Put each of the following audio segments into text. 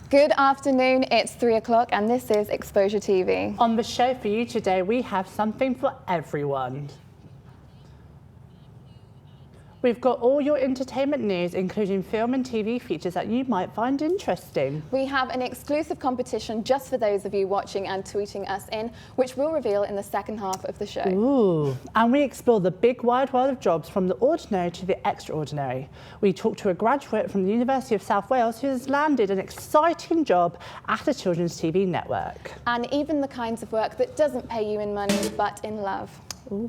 Good afternoon, it's 3 o'clock and this is Exposure TV. On the show for you today, we have something for everyone. We've got all your entertainment news, including film and TV features that you might find interesting. We have an exclusive competition just for those of you watching and tweeting us in, which we'll reveal in the second half of the show. Ooh, and we explore the big wide world of jobs from the ordinary to the extraordinary. We talk to a graduate from the University of South Wales who has landed an exciting job at a children's TV network. And even the kinds of work that doesn't pay you in money, but in love. Ooh.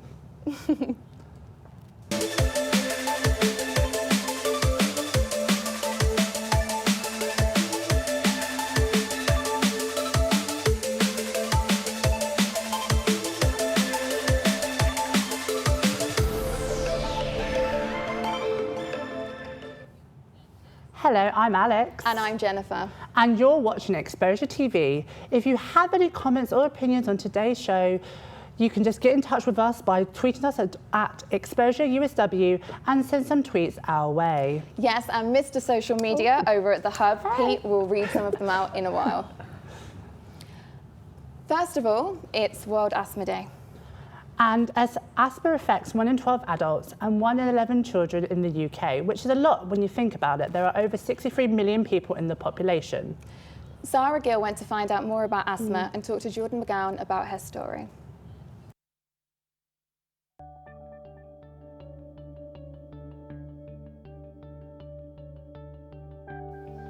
Hello, I'm Alex. And I'm Jennifer. And you're watching Exposure TV. If you have any comments or opinions on today's show, you can just get in touch with us by tweeting us at ExposureUSW and send some tweets our way. Yes, and Mr. Social Media over at the Hub, Pete, will read some of them out in a while. First of all, it's World Asthma Day. And as asthma affects 1 in 12 adults and 1 in 11 children in the UK, which is a lot when you think about it. There are over 63 million people in the population. Sarah Gill went to find out more about asthma and talked to Jordan McGowan about her story.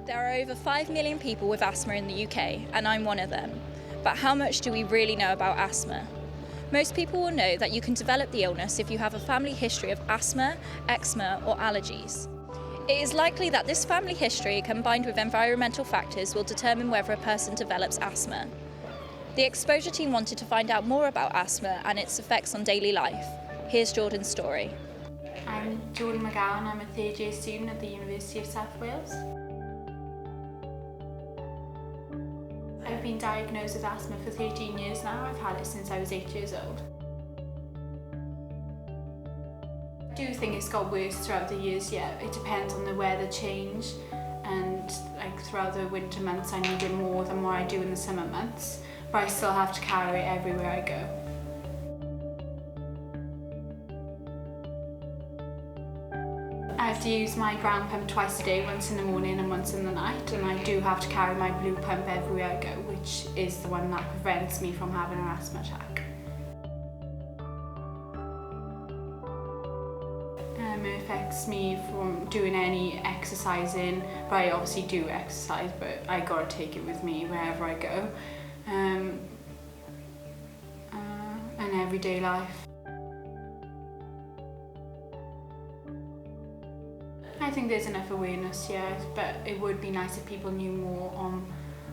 There are over 5 million people with asthma in the UK, and I'm one of them. But how much do we really know about asthma? Most people will know that you can develop the illness if you have a family history of asthma, eczema, or allergies. It is likely that this family history, combined with environmental factors, will determine whether a person develops asthma. The Exposure team wanted to find out more about asthma and its effects on daily life. Here's Jordan's story. I'm Jordan McGowan, I'm a third year student at the University of South Wales. I've been diagnosed with asthma for 13 years now. I've had it since I was 8 years old. I do think it's got worse throughout the years, yeah. It depends on the weather change, and like throughout the winter months I need it more than what I do in the summer months, but I still have to carry it everywhere I go. I have to use my ground pump twice a day, once in the morning and once in the night, and I do have to carry my blue pump everywhere I go, which is the one that prevents me from having an asthma attack. It affects me from doing any exercising, but I obviously do exercise, but I gotta take it with me wherever I go. And everyday life. I think there's enough awareness, yeah, but it would be nice if people knew more on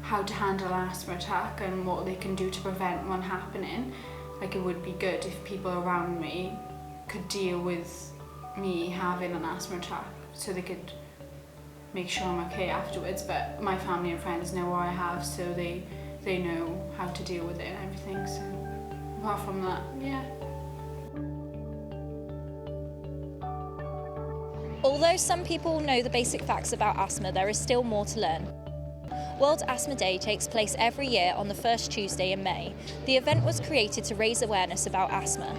how to handle an asthma attack and what they can do to prevent one happening. Like, it would be good if people around me could deal with me having an asthma attack so they could make sure I'm okay afterwards, but my family and friends know what I have, so they know how to deal with it and everything, so apart from that, yeah. Although some people know the basic facts about asthma, there is still more to learn. World Asthma Day takes place every year on the first Tuesday in May. The event was created to raise awareness about asthma.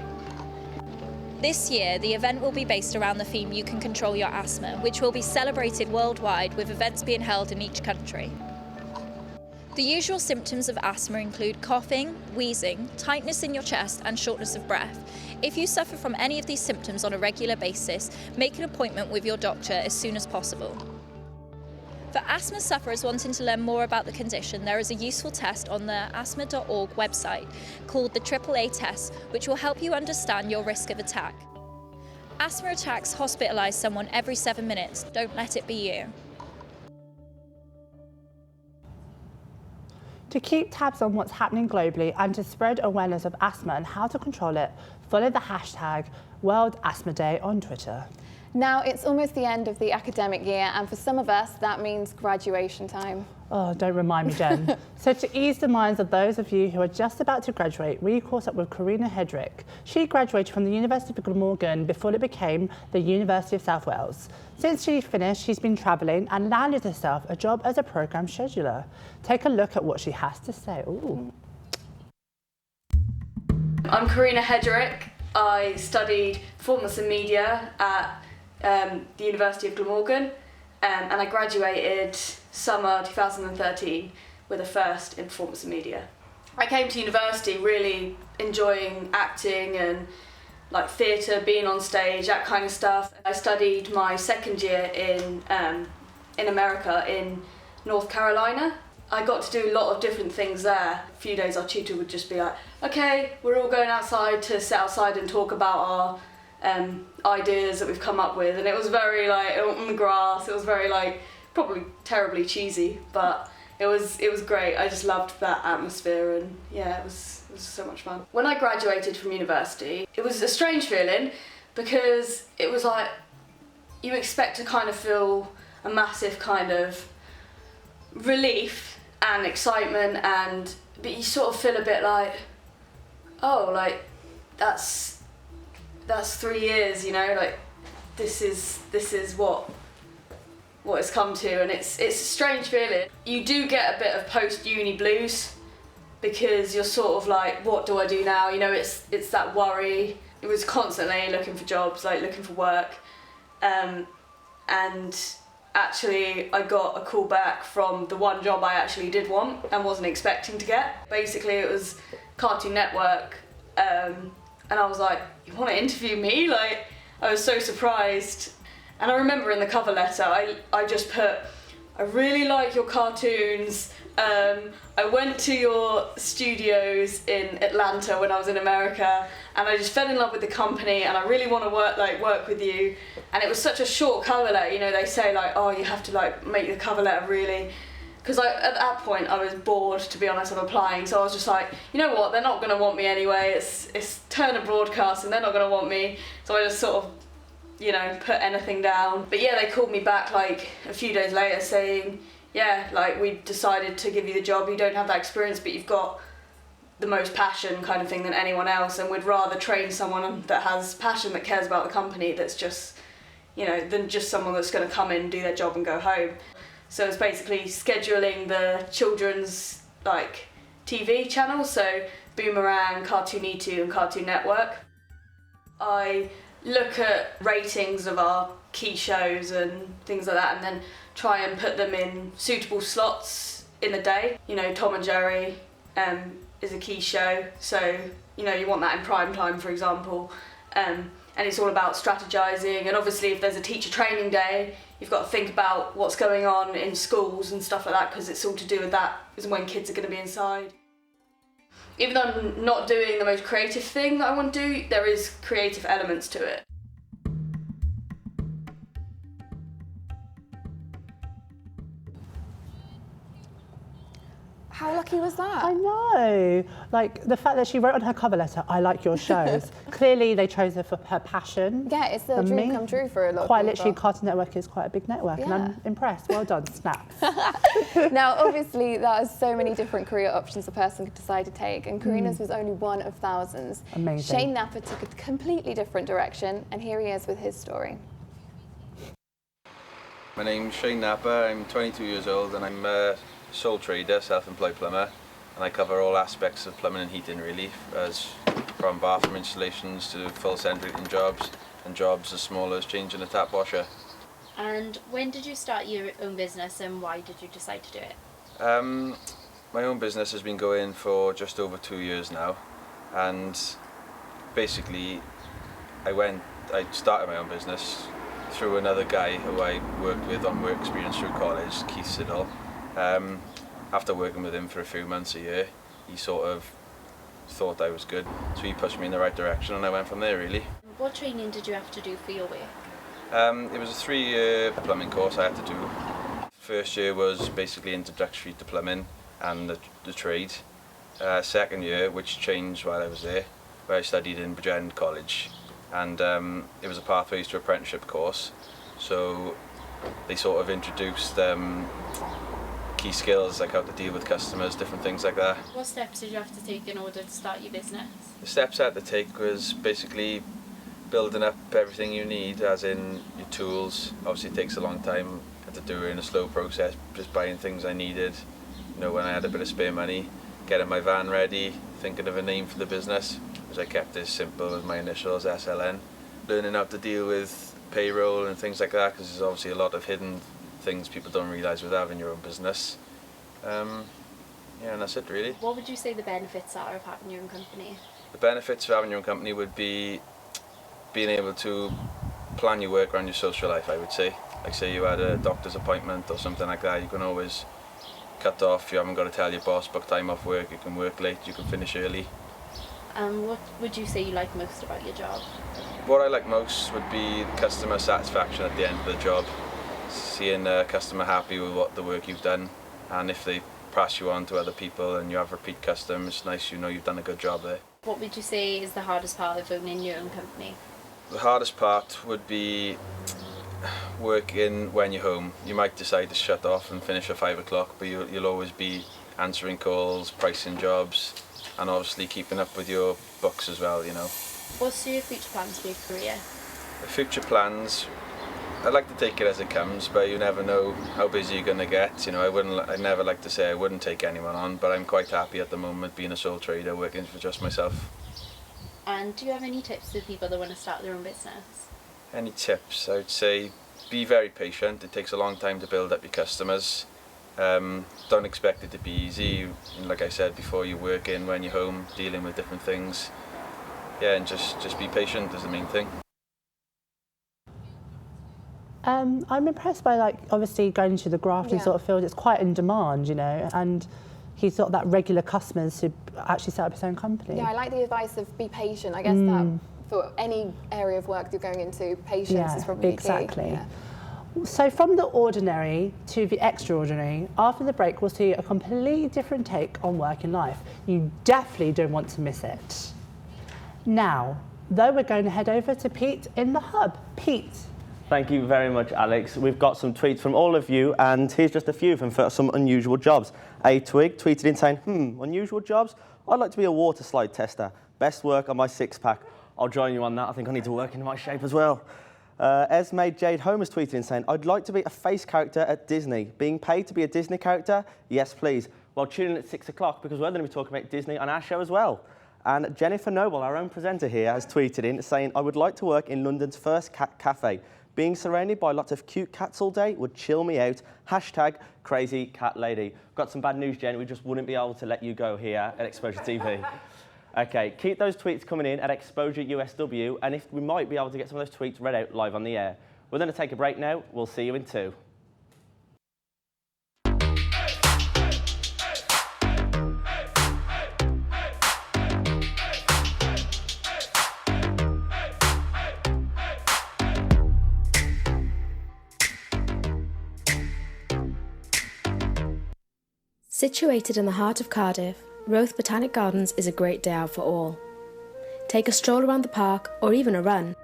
This year, the event will be based around the theme "You Can Control Your Asthma," which will be celebrated worldwide, with events being held in each country. The usual symptoms of asthma include coughing, wheezing, tightness in your chest, and shortness of breath. If you suffer from any of these symptoms on a regular basis, make an appointment with your doctor as soon as possible. For asthma sufferers wanting to learn more about the condition, there is a useful test on the asthma.org website called the AAA test, which will help you understand your risk of attack. Asthma attacks hospitalise someone every 7 minutes. Don't let it be you. To keep tabs on what's happening globally and to spread awareness of asthma and how to control it, follow the hashtag World Asthma Day on Twitter. Now, it's almost the end of the academic year, and for some of us, that means graduation time. Oh, don't remind me, Jen. So to ease the minds of those of you who are just about to graduate, we caught up with Karina Hedrick. She graduated from the University of Glamorgan before it became the University of South Wales. Since she finished, she's been travelling and landed herself a job as a programme scheduler. Take a look at what she has to say. Ooh. I'm Karina Hedrick. I studied performance and media at the University of Glamorgan, and I graduated summer 2013 with a first in performance and media. I came to university really enjoying acting and like theatre, being on stage, that kind of stuff. I studied my second year in America, in North Carolina. I got to do a lot of different things there. A few days our tutor would just be like, okay, we're all going outside to sit outside and talk about our ideas that we've come up with, and it was very like on the grass. It was very like probably terribly cheesy, but it was great. I just loved that atmosphere, and yeah, it was so much fun. When I graduated from university, it was a strange feeling because it was like you expect to kind of feel a massive kind of relief and excitement, but you sort of feel a bit like, oh, like that's 3 years, you know, like this is what it's come to, and it's a strange feeling. You do get a bit of post-uni blues because you're sort of like, what do I do now? You know, it's that worry. It was constantly looking for jobs, like looking for work, and actually I got a call back from the one job I actually did want and wasn't expecting to get. Basically it was Cartoon Network, and I was like, you want to interview me? Like, I was so surprised. And I remember in the cover letter, I just put, I really like your cartoons. I went to your studios in Atlanta when I was in America, and I just fell in love with the company, and I really want to work with you. And it was such a short cover letter, you know, they say like, oh, you have to like make the cover letter really, because at that point I was bored, to be honest, of applying, so I was just like, you know what, they're not going to want me anyway, it's Turner Broadcast and they're not going to want me, so I just sort of, you know, put anything down. But yeah, they called me back like a few days later saying, yeah, like we decided to give you the job, you don't have that experience but you've got the most passion kind of thing than anyone else, and we'd rather train someone that has passion, that cares about the company, that's just, you know, than just someone that's going to come in, do their job and go home. So it's basically scheduling the children's like TV channels, so Boomerang, Cartoonito and Cartoon Network. I look at ratings of our key shows and things like that, and then try and put them in suitable slots in the day. You know, Tom and Jerry is a key show, so you know you want that in prime time, for example. And it's all about strategizing, and obviously if there's a teacher training day, you've got to think about what's going on in schools and stuff like that, because it's all to do with that, is when kids are going to be inside. Even though I'm not doing the most creative thing that I want to do, there is creative elements to it. How lucky was that? I know. Like, the fact that she wrote on her cover letter, I like your shows. Clearly, they chose her for her passion. Yeah, it's the dream come true for a lot of Quite people. literally, Cartoon Network is quite a big network, and I'm impressed. Well done, snaps. Now, obviously, there are so many different career options a person could decide to take, and Karina's was only one of thousands. Amazing. Shane Napper took a completely different direction, and here he is with his story. My name's Shane Napper, I'm 22 years old, and I'm a sole trader, self-employed plumber, and I cover all aspects of plumbing and heating really, as from bathroom installations to full central heating jobs, and jobs as small as changing a tap washer. And when did you start your own business, and why did you decide to do it? My own business has been going for just over 2 years now, and basically I started my own business through another guy who I worked with on work experience through college, Keith Siddle. After working with him for a few months a year, he sort of thought I was good, so he pushed me in the right direction, and I went from there really. What training did you have to do for your work? It was a 3-year plumbing course I had to do. First year was basically introductory to plumbing and the trade. Second year, which changed while I was there, where I studied in Bridgend College, and it was a pathways to apprenticeship course. So they sort of introduced key skills like how to deal with customers, different things like that. What steps did you have to take in order to start your business? The steps I had to take was basically building up everything you need, as in your tools. Obviously it takes a long time. I had to do it in a slow process, just buying things I needed, you know, when I had a bit of spare money, getting my van ready, thinking of a name for the business, because I kept it simple with my initials, SLN. Learning how to deal with payroll and things like that, because there's obviously a lot of hidden things people don't realise with having your own business. Yeah, and that's it really. What would you say the benefits are of having your own company? The benefits of having your own company would be being able to plan your work around your social life, I would say. Like say you had a doctor's appointment or something like that, you can always cut off. You haven't got to tell your boss, book time off work, you can work late, you can finish early. What would you say you like most about your job? What I like most would be customer satisfaction at the end of the job. Seeing a customer happy with the work you've done, and if they pass you on to other people and you have repeat customers, it's nice, you know you've done a good job there. What would you say is the hardest part of owning your own company? The hardest part would be working when you're home. You might decide to shut off and finish at 5 o'clock, but you'll always be answering calls, pricing jobs, and obviously keeping up with your books as well, you know. What's your future plans for your career? The future plans, I'd like to take it as it comes, but you never know how busy you're going to get. You know, I'd never like to say I wouldn't take anyone on, but I'm quite happy at the moment being a sole trader, working for just myself. And do you have any tips for people that want to start their own business? Any tips? I would say be very patient. It takes a long time to build up your customers. Don't expect it to be easy. Like I said before, you work in when you're home, dealing with different things. Yeah, and just be patient is the main thing. I'm impressed by, like, obviously going into the grafting sort of field. It's quite in demand, you know, and he's got that regular customers who actually set up his own company. Yeah, I like the advice of be patient. I guess that for any area of work you're going into, patience is probably exactly. key. Yeah. So from the ordinary to the extraordinary, after the break we'll see a completely different take on working life. You definitely don't want to miss it. Now, though, we're going to head over to Pete in the hub. Pete. Thank you very much, Alex. We've got some tweets from all of you, and here's just a few of them for some unusual jobs. A Twig tweeted in saying, unusual jobs? I'd like to be a water slide tester. Best work on my six-pack. I'll join you on that. I think I need to work into my shape as well. Esme Jade Holmes tweeted in saying, I'd like to be a face character at Disney. Being paid to be a Disney character? Yes, please. Well, tune in at 6 o'clock because we're going to be talking about Disney on our show as well. And Jennifer Noble, our own presenter here, has tweeted in saying, I would like to work in London's first cat cafe. Being surrounded by lots of cute cats all day would chill me out. Hashtag crazy cat lady. Got some bad news, Jen. We just wouldn't be able to let you go here at Exposure TV. Okay, keep those tweets coming in at Exposure USW, and if we might be able to get some of those tweets read out live on the air. We're going to take a break now. We'll see you in 2. Situated in the heart of Cardiff, Roath Botanic Gardens is a great day out for all. Take a stroll around the park or even a run.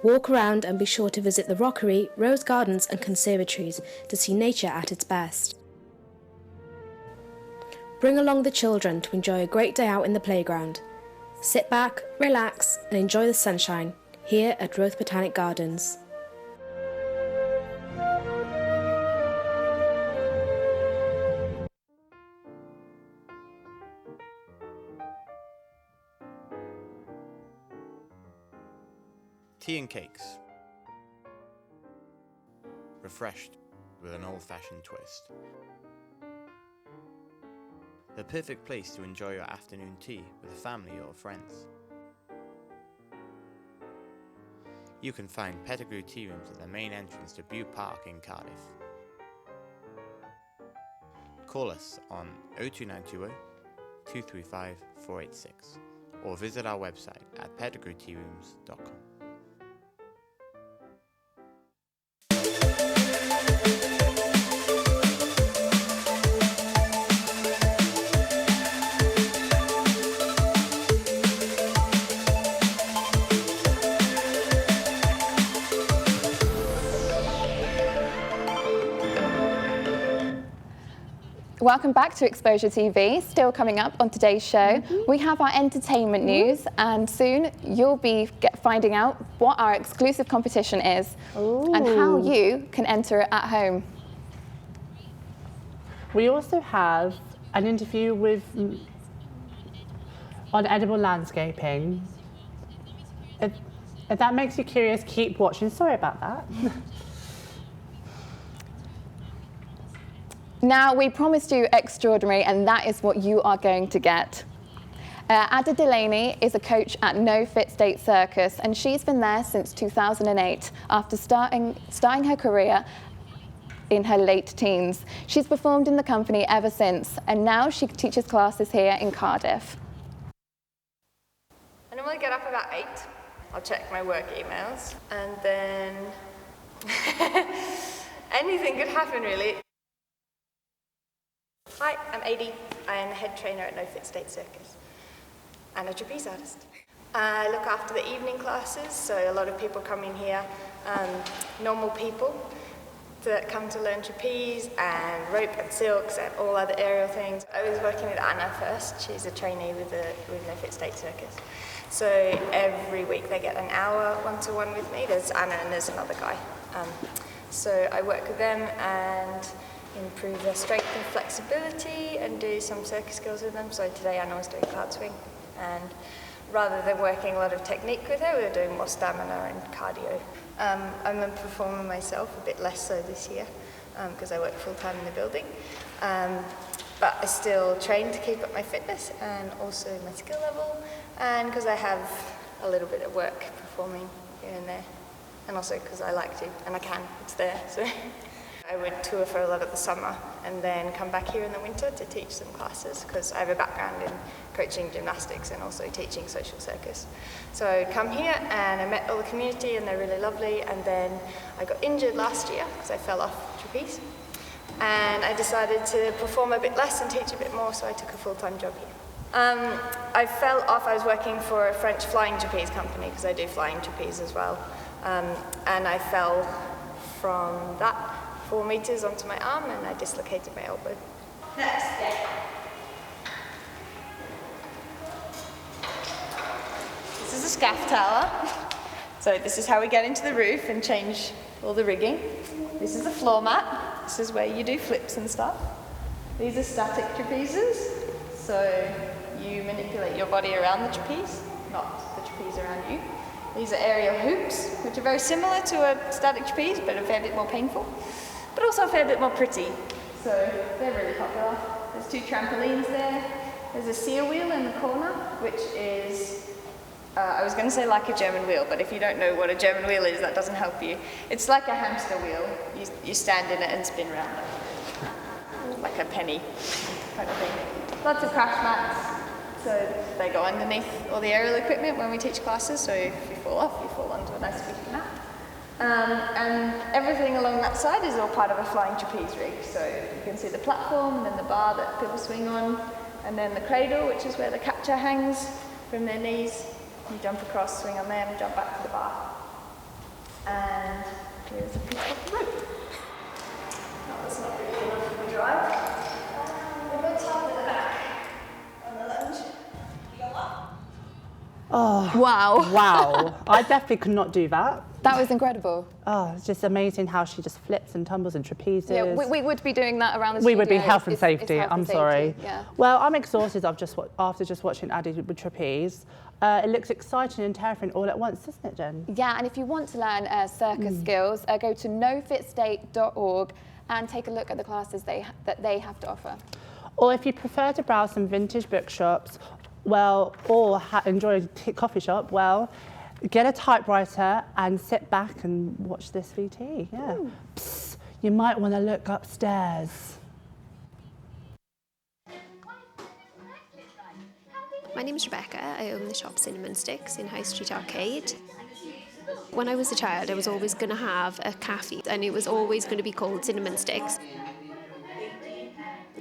Walk around and be sure to visit the rockery, rose gardens and conservatories to see nature at its best. Bring along the children to enjoy a great day out in the playground. Sit back, relax and enjoy the sunshine here at Roath Botanic Gardens. Tea and cakes. Refreshed with an old-fashioned twist. The perfect place to enjoy your afternoon tea with family or friends. You can find Pettigrew tea rooms at the main entrance to Bew Park in Cardiff. Call us on 02920 235 486 or visit our website at pettigrewtearooms.com. Welcome back to Exposure TV. Still coming up on today's show, we have our entertainment news, and soon you'll be finding out what our exclusive competition is and how you can enter it at home. We also have an interview on edible landscaping. If that makes you curious, keep watching. Sorry about that. Now, we promised you extraordinary, and that is what you are going to get. Ada Delaney is a coach at No Fit State Circus, and she's been there since 2008 after starting her career in her late teens. She's performed in the company ever since, and now she teaches classes here in Cardiff. I normally get up about 8. I'll check my work emails, and then anything could happen, really. Hi, I'm Adi. I am the head trainer at No Fit State Circus and a trapeze artist. I look after the evening classes, so a lot of people come in here, normal people that come to learn trapeze and rope and silks and all other aerial things. I was working with Anna first. She's a trainee with No Fit State Circus. So every week they get an hour one-to-one with me. There's Anna and there's another guy. So I work with them and improve their strength and flexibility and do some circus skills with them. So today Anna was doing cloud swing, and rather than working a lot of technique with her, we were doing more stamina and cardio. I'm a performer myself, a bit less so this year because I work full-time in the building. But I still train to keep up my fitness and also my skill level, and because I have a little bit of work performing here and there, and also because I like to, and I can, it's there. So I would tour for a lot of the summer and then come back here in the winter to teach some classes because I have a background in coaching gymnastics and also teaching social circus. So I come here and I met all the community and they're really lovely, and then I got injured last year because I fell off trapeze, and I decided to perform a bit less and teach a bit more, so I took a full-time job here. I fell off. I was working for a French flying trapeze company because I do flying trapeze as well, and I fell from that 4 meters onto my arm and I dislocated my elbow. Next, This is a scaff tower. So this is how we get into the roof and change all the rigging. This is the floor mat. This is where you do flips and stuff. These are static trapezes. So you manipulate your body around the trapeze, not the trapeze around you. These are aerial hoops, which are very similar to a static trapeze, but a fair bit more painful, but also a fair bit more pretty. So they're really popular. There's 2 trampolines there. There's a seal wheel in the corner, which is, I was going to say like a German wheel, but if you don't know what a German wheel is, that doesn't help you. It's like a hamster wheel. You stand in it and spin around it, like a penny kind of thing. Lots of crash mats. So they go underneath all the aerial equipment when we teach classes, so if you fall off, you fall onto a nice squishy mat. And everything along that side is all part of a flying trapeze rig. So you can see the platform, and then the bar that people swing on, and then the cradle, which is where the catcher hangs from their knees. You jump across, swing on there, and jump back to the bar. And here's a piece of the rope. No, that's not really enough for the drive. We've got top at the back on the lunge. You go up. Oh, wow. Wow. I definitely could not do that. That was incredible. Oh, it's just amazing how she just flips and tumbles and trapezes. Yeah, we would be doing that around the We studio. would be health and safety. It's health I'm and sorry. safety, yeah. Well, I'm exhausted after just watching Addie with trapeze. It looks exciting and terrifying all at once, doesn't it, Jen? Yeah, and if you want to learn circus skills, go to nofitstate.org and take a look at the classes that they have to offer. Or if you prefer to browse some vintage bookshops, well, or enjoy a coffee shop, well, get a typewriter and sit back and watch this VT. Yeah. Psst, you might want to look upstairs. My name's Rebecca. I own the shop Cinnamon Sticks in High Street Arcade. When I was a child, I was always going to have a cafe, and it was always going to be called Cinnamon Sticks.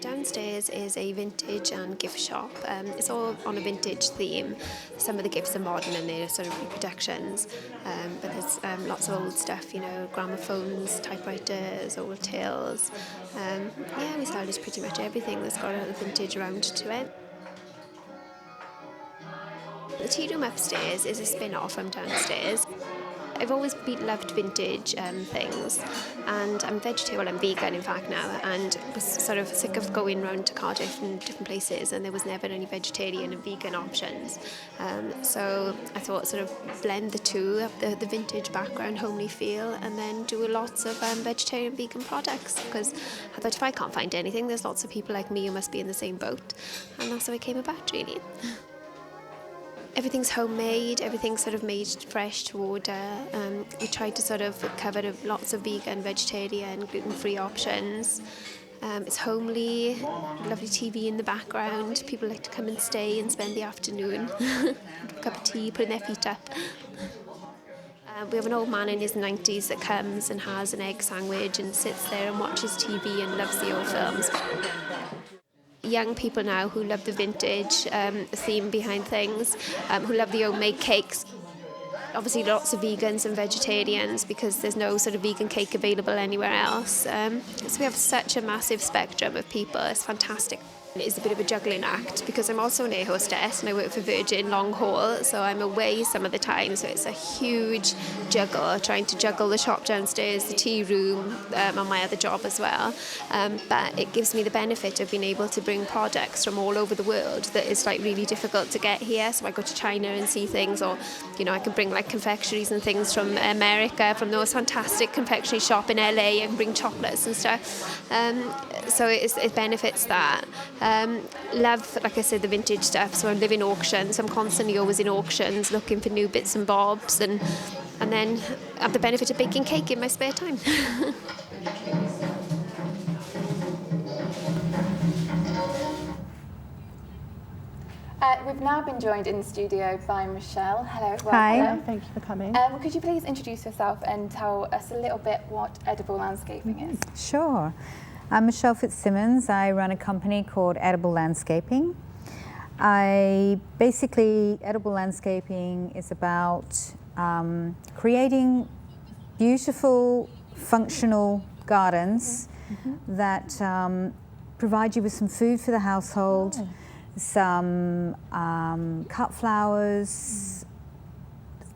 Downstairs is a vintage and gift shop. It's all on a vintage theme. Some of the gifts are modern and they're sort of reproductions, but there's lots of old stuff, you know, gramophones, typewriters, old tills. Yeah, we salvage pretty much everything that's got a vintage round to it. The tea room upstairs is a spin-off from downstairs. I've always loved vintage things, and I'm vegetarian, I'm vegan in fact now, and was sort of sick of going round to Cardiff and different places, and there was never any vegetarian and vegan options. So I thought sort of blend the two, of the vintage background, homely feel, and then do lots of vegetarian vegan products, because I thought if I can't find anything, there's lots of people like me who must be in the same boat, and that's how it came about really. Everything's homemade, everything's sort of made fresh to order. We tried to sort of cover lots of vegan, vegetarian, gluten-free options. It's homely, lovely TV in the background. People like to come and stay and spend the afternoon. Have a cup of tea, putting their feet up. We have an old man in his 90s that comes and has an egg sandwich and sits there and watches TV and loves the old films. Young people now who love the vintage theme behind things, who love the homemade cakes. Obviously lots of vegans and vegetarians because there's no sort of vegan cake available anywhere else. So we have such a massive spectrum of people, it's fantastic. It is a bit of a juggling act because I'm also an air hostess and I work for Virgin long haul, so I'm away some of the time, so it's a huge juggle, trying to juggle the shop downstairs, the tea room, and my other job as well. But it gives me the benefit of being able to bring products from all over the world that is like really difficult to get here. So I go to China and see things, or you know, I can bring like confectionaries and things from America, from those fantastic confectionery shop in LA, and bring chocolates and stuff. So it benefits that. Love, like I said, the vintage stuff, so I live in auctions. I'm constantly always in auctions looking for new bits and bobs, and then have the benefit of baking cake in my spare time. We've now been joined in the studio by Michelle. Hello, welcome. Hi, thank you for coming. Could you please introduce yourself and tell us a little bit what edible landscaping is? Sure. I'm Michelle Fitzsimmons. I run a company called Edible Landscaping. Edible landscaping is about creating beautiful, functional gardens that provide you with some food for the household, some cut flowers.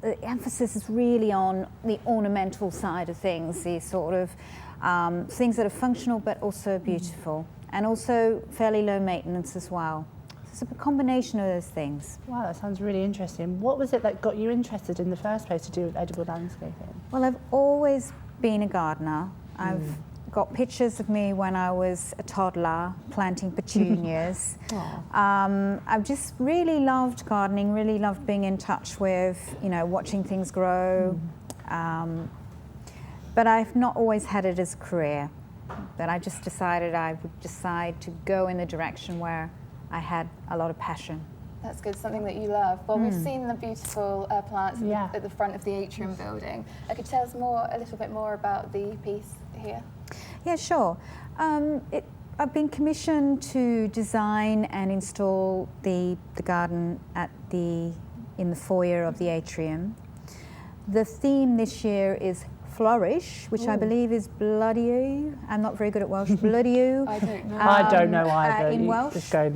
The emphasis is really on the ornamental side of things, the sort of things that are functional but also beautiful, and also fairly low maintenance as well. So it's a combination of those things. Wow, that sounds really interesting. What was it that got you interested in the first place to do with edible landscaping? Well, I've always been a gardener. I've got pictures of me when I was a toddler planting petunias. I've just really loved gardening, really loved being in touch with, you know, watching things grow. But I've not always had it as a career. But I just decided I would decide to go in the direction where I had a lot of passion. That's good, something that you love. Well, we've seen the beautiful plants at the front of the atrium building. Could you tell us a little bit more about the piece here? Yeah, sure. I've been commissioned to design and install the garden in the foyer of the atrium. The theme this year is Flourish, which I believe is Bloodiu. I'm not very good at Welsh. Bloodiu. I don't know. I don't know either. In Welsh. Just go.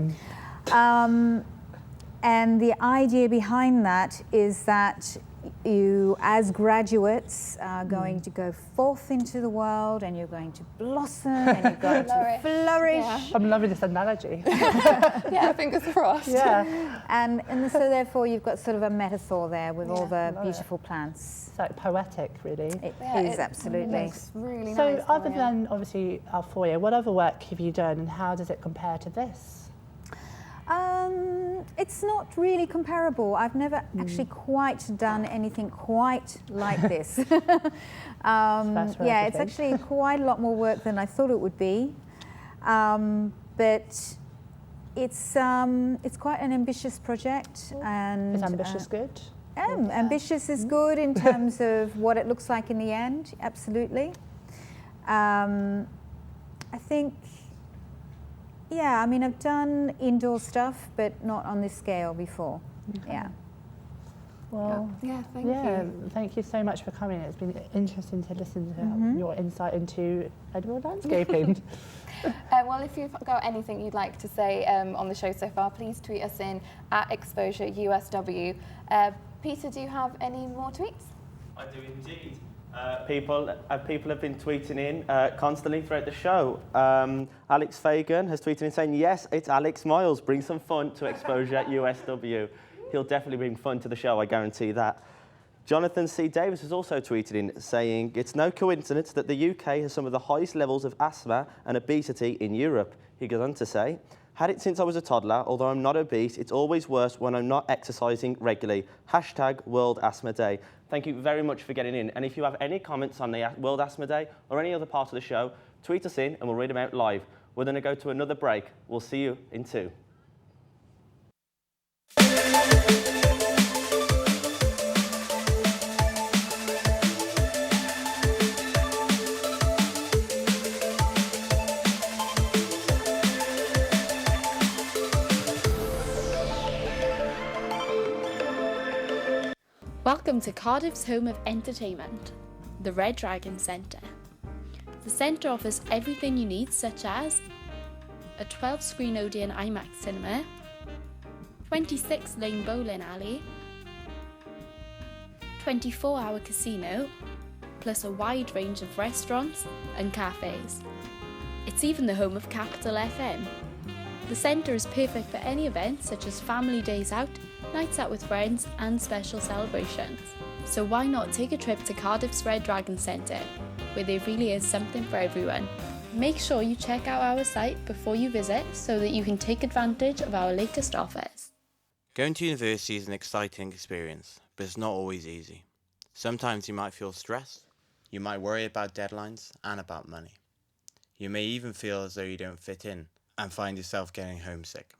And the idea behind that is that you, as graduates, are going to go forth into the world, and you're going to blossom, and you're going to flourish. Yeah. I'm loving this analogy. Yeah, fingers crossed. Yeah. And so therefore you've got sort of a metaphor there with all the beautiful plants. It's like poetic, really. It is, absolutely. Looks really so nice. other than obviously our foyer, what other work have you done, and how does it compare to this? It's not really comparable. I've never actually quite done anything quite like this. Yeah, it's actually quite a lot more work than I thought it would be. But it's quite an ambitious project. And is ambitious good? Ambitious is good in terms of what it looks like in the end, absolutely. I think Yeah, I mean, I've done indoor stuff, but not on this scale before. Yeah. Well, thank you so much for coming. It's been interesting to listen to your insight into outdoor landscaping. Well, if you've got anything you'd like to say on the show so far, please tweet us in @ExposureUSW. Peter, do you have any more tweets? I do indeed. People have been tweeting in constantly throughout the show. Alex Fagan has tweeted in saying, yes, it's Alex Miles. Bring some fun to Exposure USW. He'll definitely bring fun to the show, I guarantee that. Jonathan C. Davis has also tweeted in saying, it's no coincidence that the UK has some of the highest levels of asthma and obesity in Europe. He goes on to say, had it since I was a toddler, although I'm not obese, it's always worse when I'm not exercising regularly. #World Asthma Day. Thank you very much for getting in. And if you have any comments on the World Asthma Day or any other part of the show, tweet us in and we'll read them out live. We're going to go to another break. We'll see you in 2. Welcome to Cardiff's home of entertainment, the Red Dragon Centre. The centre offers everything you need, such as a 12-screen Odeon IMAX cinema, 26-lane bowling alley, 24-hour casino, plus a wide range of restaurants and cafes. It's even the home of Capital FM. The centre is perfect for any events such as family days out, nights out with friends and special celebrations. So why not take a trip to Cardiff's Red Dragon Centre, where there really is something for everyone. Make sure you check out our site before you visit so that you can take advantage of our latest offers. Going to university is an exciting experience, but it's not always easy. Sometimes you might feel stressed, you might worry about deadlines and about money. You may even feel as though you don't fit in and find yourself getting homesick.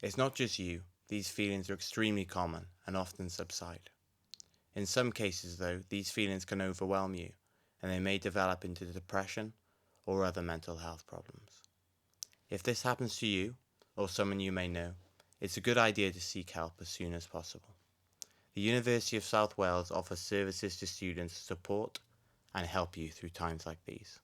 It's not just you. These feelings are extremely common and often subside. In some cases, though, these feelings can overwhelm you, and they may develop into depression or other mental health problems. If this happens to you, or someone you may know, it's a good idea to seek help as soon as possible. The University of South Wales offers services to students to support and help you through times like these.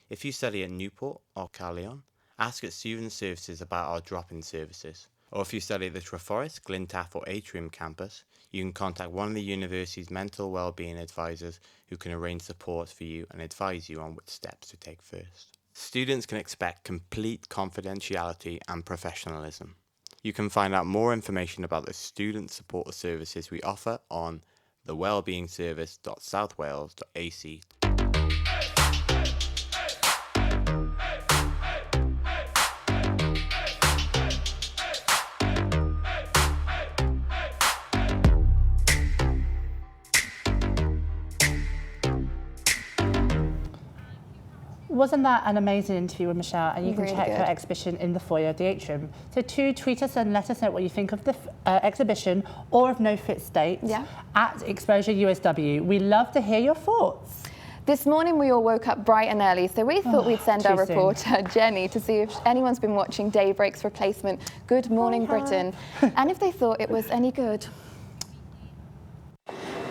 If you study at Newport or Carleon, ask at Student Services about our drop-in services. Or if you study at the Treforest, Glyntaf or Atrium campus, you can contact one of the university's mental wellbeing advisors who can arrange support for you and advise you on which steps to take first. Students can expect complete confidentiality and professionalism. You can find out more information about the student support services we offer on thewellbeingservice.southwales.ac. Wasn't that an amazing interview with Michelle? And you can Really check good. her exhibition in the foyer of the atrium. So tweet us and let us know what you think of the exhibition or of No Fit States at Exposure USW. We love to hear your thoughts. This morning we all woke up bright and early, so we thought we'd send our reporter Jenny to see if anyone's been watching Daybreak's replacement Good Morning Britain and if they thought it was any good.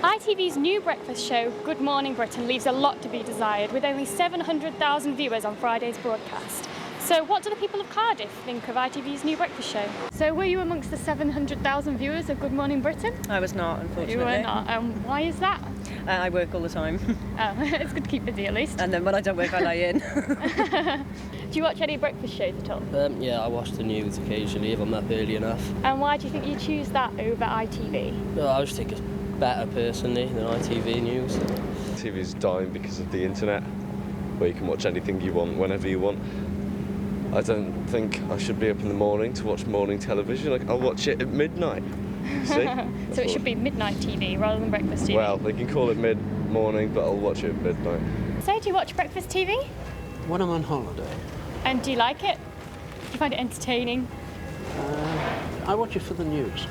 ITV's new breakfast show, Good Morning Britain, leaves a lot to be desired, with only 700,000 viewers on Friday's broadcast. So what do the people of Cardiff think of ITV's new breakfast show? So were you amongst the 700,000 viewers of Good Morning Britain? I was not, unfortunately. You were not. Why is that? I work all the time. Oh, it's good to keep busy at least. And then when I don't work, I lay in. Do you watch any breakfast shows at all? Yeah, I watch the news occasionally if I'm up early enough. And why do you think you choose that over ITV? No, I just think it's better personally than ITV news. TV's dying because of the internet, where you can watch anything you want whenever you want. I don't think I should be up in the morning to watch morning television. Like, I'll watch it at midnight. See? So it should be midnight TV rather than breakfast TV? Well, they can call it mid-morning, but I'll watch it at midnight. So do you watch breakfast TV? When I'm on holiday, And do you like it? Do you find it entertaining? I watch it for the news.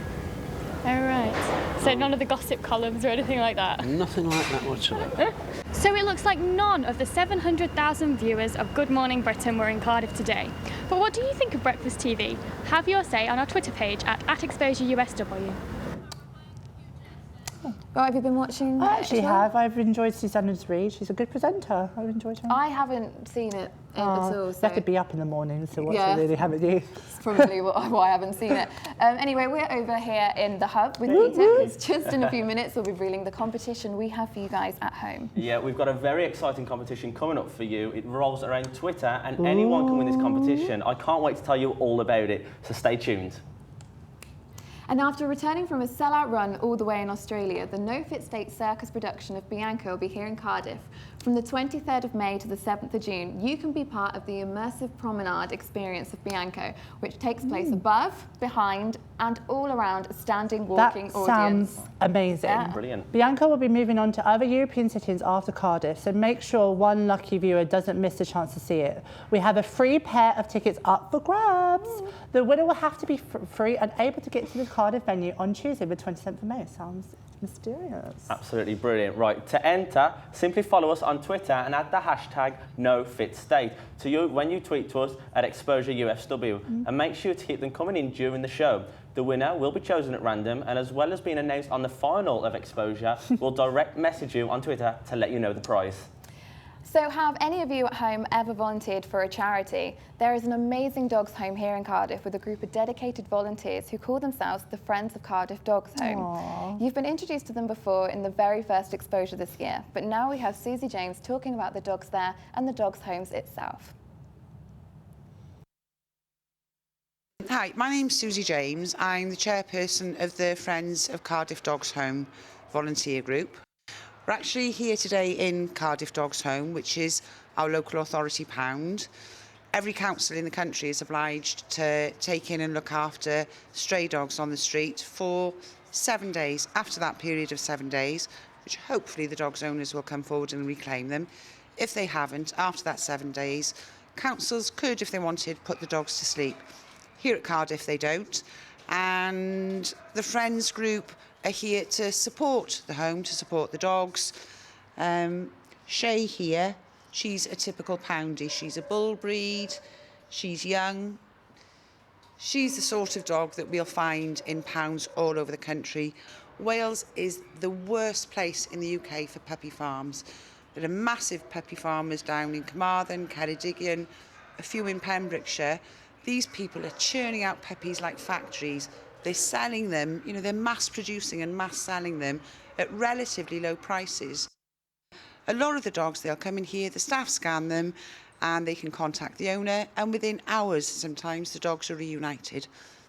Oh, right. So none of the gossip columns or anything like that? Nothing like that whatsoever. So it looks like none of the 700,000 viewers of Good Morning Britain were in Cardiff today. But what do you think of Breakfast TV? Have your say on our Twitter page at @ExposureUSW. Oh, have you been watching? I actually have. I've enjoyed Susanna Reid. She's a good presenter. I've enjoyed her. I haven't seen it at all. You have to be up in the morning to watch it, really, haven't you? That's probably why I haven't seen it. Anyway, we're over here in the hub with Peter, because just in a few minutes we'll be revealing the competition we have for you guys at home. Yeah, we've got a very exciting competition coming up for you. It revolves around Twitter, and anyone can win this competition. I can't wait to tell you all about it, so stay tuned. And after returning from a sellout run all the way in Australia, the No Fit State Circus production of Bianca will be here in Cardiff. From the 23rd of May to the 7th of June, you can be part of the immersive promenade experience of Bianca, which takes place above, behind, and all around a standing walking audience. Sounds amazing. Yeah. Brilliant. Bianca will be moving on to other European cities after Cardiff, so make sure one lucky viewer doesn't miss the chance to see it. We have a free pair of tickets up for grabs. The winner will have to be free and able to get to the Cardiff venue on Tuesday, the 27th of May. Sounds mysterious. Absolutely brilliant. Right, to enter, simply follow us on Twitter and add the hashtag NoFitState when you tweet to us at ExposureUSW, and make sure to keep them coming in during the show. The winner will be chosen at random, and as well as being announced on the final of Exposure, we'll direct message you on Twitter to let you know the prize. So have any of you at home ever volunteered for a charity? There is an amazing dogs home here in Cardiff with a group of dedicated volunteers who call themselves the Friends of Cardiff Dogs Home. Aww. You've been introduced to them before in the very first Exposure this year, but now we have Susie James talking about the dogs there and the dogs homes itself. Hi, my name's Susie James. I'm the chairperson of the Friends of Cardiff Dogs Home volunteer group. We're actually here today in Cardiff Dogs Home, which is our local authority pound. Every council in the country is obliged to take in and look after stray dogs on the street for 7 days. After that period of 7 days, which hopefully the dogs' owners will come forward and reclaim them. If they haven't, after that 7 days, councils could, if they wanted, put the dogs to sleep. Here at Cardiff they don't, and the Friends group are here to support the home, to support the dogs. Shay here, she's a typical poundie. She's a bull breed, she's young. She's the sort of dog that we'll find in pounds all over the country. Wales is the worst place in the UK for puppy farms. There are massive puppy farmers down in Carmarthen, Ceredigion, a few in Pembrokeshire. These people are churning out puppies like factories. They're selling them, you know, they're mass producing and mass selling them at relatively low prices. A lot of the dogs, they'll come in here, the staff scan them, and they can contact the owner, and within hours, sometimes, the dogs are reunited.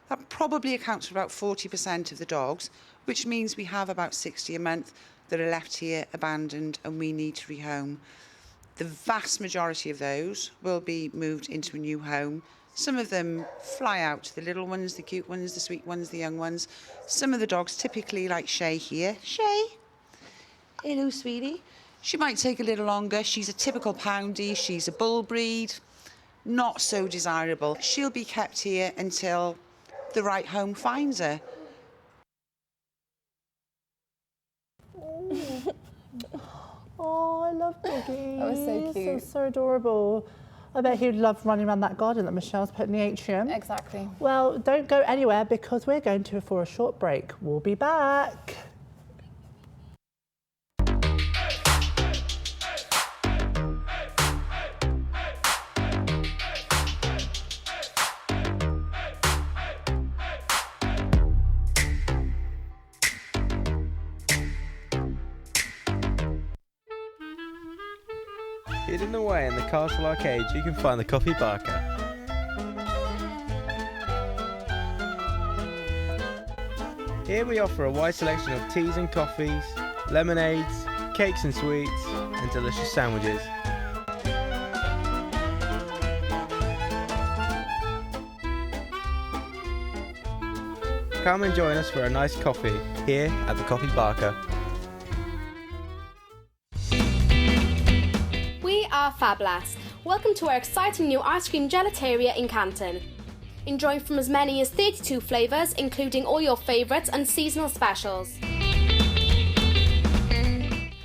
That probably accounts for about 40% of the dogs, which means we have about 60 a month that are left here abandoned and we need to rehome. The vast majority of those will be moved into a new home. Some of them fly out, the little ones, the cute ones, the sweet ones, the young ones. Some of the dogs, typically like Shay here. Shay, hello sweetie. She might take a little longer. She's a typical poundie, she's a bull breed, not so desirable. She'll be kept here until the right home finds her. Oh, I love Biggie. That was so cute. So adorable. I bet he'd love running around that garden that Michelle's put in the atrium. Exactly. Well, don't go anywhere because we're going for a short break. We'll be back. Hidden away in the Castle Arcade, you can find the Coffee Barker. Here we offer a wide selection of teas and coffees, lemonades, cakes and sweets, and delicious sandwiches. Come and join us for a nice coffee here at the Coffee Barker. We are Fabulous. Welcome to our exciting new ice cream gelateria in Canton. Enjoy from as many as 32 flavours, including all your favourites and seasonal specials.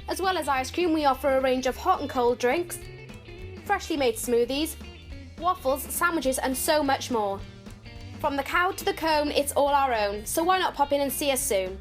As well as ice cream, we offer a range of hot and cold drinks, freshly made smoothies, waffles, sandwiches and so much more. From the cow to the cone, it's all our own, so why not pop in and see us soon?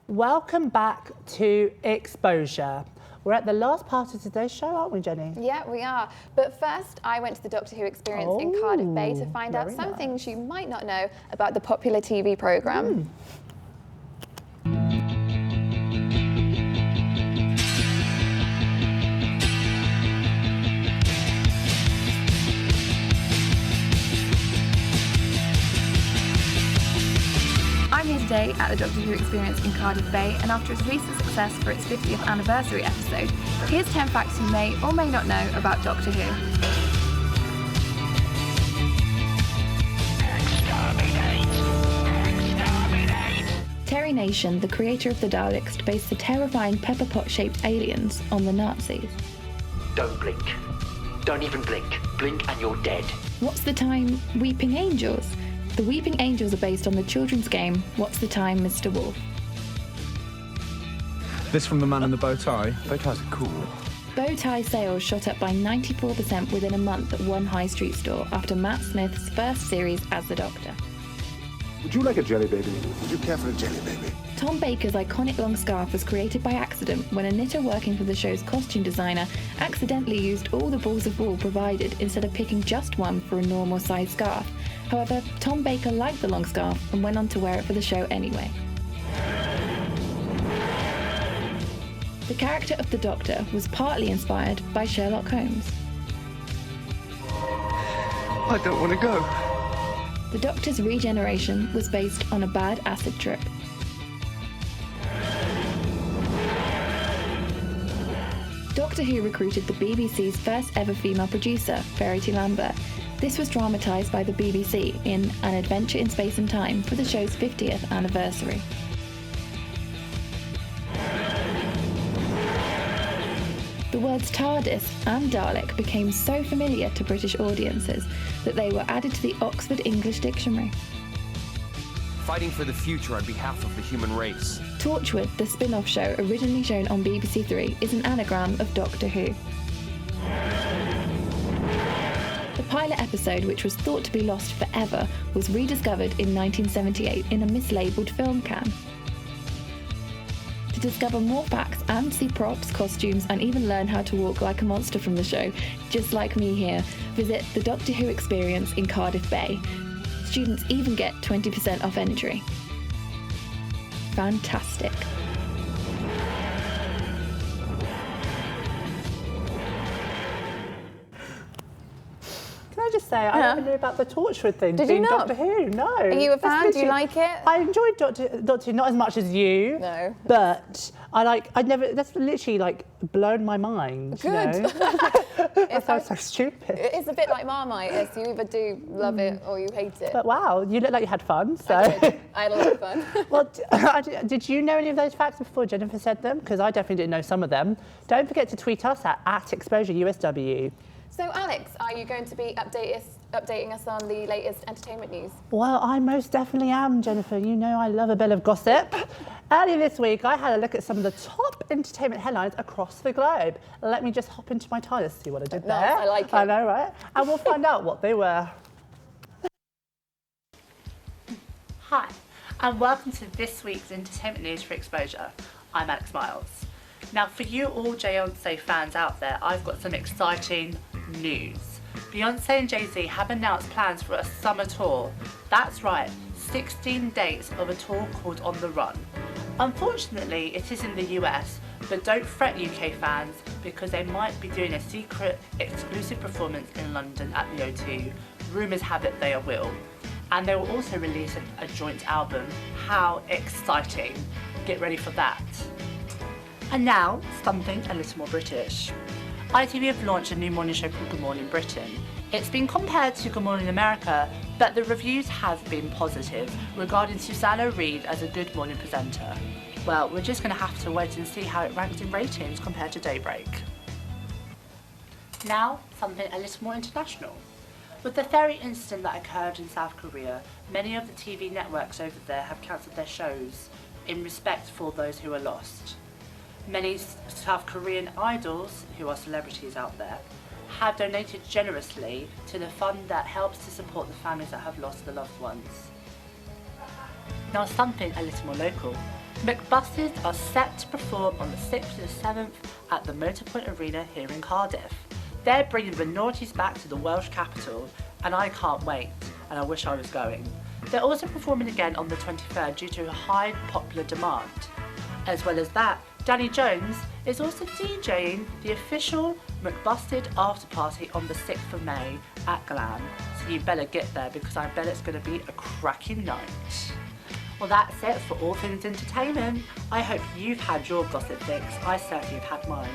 Welcome back to Exposure. We're at the last part of today's show, aren't we, Jenny? Yeah, we are. But first, I went to the Doctor Who experience in Cardiff Bay to find out some things you might not know about the popular TV programme. I'm here today at the Doctor Who experience in Cardiff Bay, and after its recent success for its 50th anniversary episode, here's 10 facts you may or may not know about Doctor Who. Terry Nation, the creator of the Daleks, based the terrifying pepper pot-shaped aliens on the Nazis. Don't blink. Don't even blink. Blink and you're dead. What's the time, Weeping Angels? The Weeping Angels are based on the children's game What's the Time, Mr. Wolf? This from the man in the bow tie. Bow ties are cool. Bow tie sales shot up by 94% within a month at one high street store after Matt Smith's first series as the Doctor. Would you like a jelly baby? Would you care for a jelly baby? Tom Baker's iconic long scarf was created by accident when a knitter working for the show's costume designer accidentally used all the balls of wool provided instead of picking just one for a normal size scarf. However, Tom Baker liked the long scarf and went on to wear it for the show anyway. The character of the Doctor was partly inspired by Sherlock Holmes. I don't want to go. The Doctor's regeneration was based on a bad acid trip. Doctor Who recruited the BBC's first ever female producer, Verity Lambert. This was dramatised by the BBC in An Adventure in Space and Time for the show's 50th anniversary. The words TARDIS and Dalek became so familiar to British audiences that they were added to the Oxford English Dictionary. Fighting for the future on behalf of the human race. Torchwood, the spin-off show originally shown on BBC Three, is an anagram of Doctor Who. The pilot episode, which was thought to be lost forever, was rediscovered in 1978 in a mislabelled film can. To discover more facts and see props, costumes, and even learn how to walk like a monster from the show, just like me here, visit the Doctor Who experience in Cardiff Bay. Students even get 20% off entry. Fantastic. Can I just say, I never knew about the Torchwood thing. Did you being not? Doctor Who, no. Are you a fan? Do you like it? I enjoyed Doctor Who, not as much as you. No. But that's literally like blown my mind. Good. You know? That sounds so stupid. It is a bit like Marmite. Yes, you either do love it or you hate it. But wow, you look like you had fun. So. I had a lot of fun. Well, did you know any of those facts before Jennifer said them? Because I definitely didn't know some of them. Don't forget to tweet us at @ExposureUSW. So Alex, are you going to be updating us on the latest entertainment news? Well, I most definitely am, Jennifer. You know I love a bit of gossip. Earlier this week, I had a look at some of the top entertainment headlines across the globe. Let me just hop into my TARDIS, see what I did there. I like it. I know, right? And we'll find out what they were. Hi, and welcome to this week's Entertainment News for Exposure. I'm Alex Miles. Now, for you all Beyoncé fans out there, I've got some exciting news. Beyoncé and Jay-Z have announced plans for a summer tour. That's right, 16 dates of a tour called On the Run. Unfortunately, it is in the US, but don't fret UK fans, because they might be doing a secret exclusive performance in London at the O2. Rumours have it they will. And they will also release a joint album. How exciting! Get ready for that. And now, something a little more British. ITV have launched a new morning show called Good Morning Britain. It's been compared to Good Morning America, but the reviews have been positive regarding Susanna Reid as a Good Morning presenter. Well, we're just going to have to wait and see how it ranks in ratings compared to Daybreak. Now, something a little more international. With the ferry incident that occurred in South Korea, many of the TV networks over there have cancelled their shows in respect for those who are lost. Many South Korean idols, who are celebrities out there, have donated generously to the fund that helps to support the families that have lost their loved ones. Now, something a little more local. McBusted are set to perform on the 6th to the 7th at the Motorpoint Arena here in Cardiff. They're bringing the noughties back to the Welsh capital, and I can't wait, and I wish I was going. They're also performing again on the 23rd due to a high popular demand. As well as that, Danny Jones is also DJing the official McBusted after party on the 6th of May at Glam, so you better get there because I bet it's going to be a cracking night. Well, that's it for all things entertainment. I hope you've had your gossip fix. I certainly have had mine.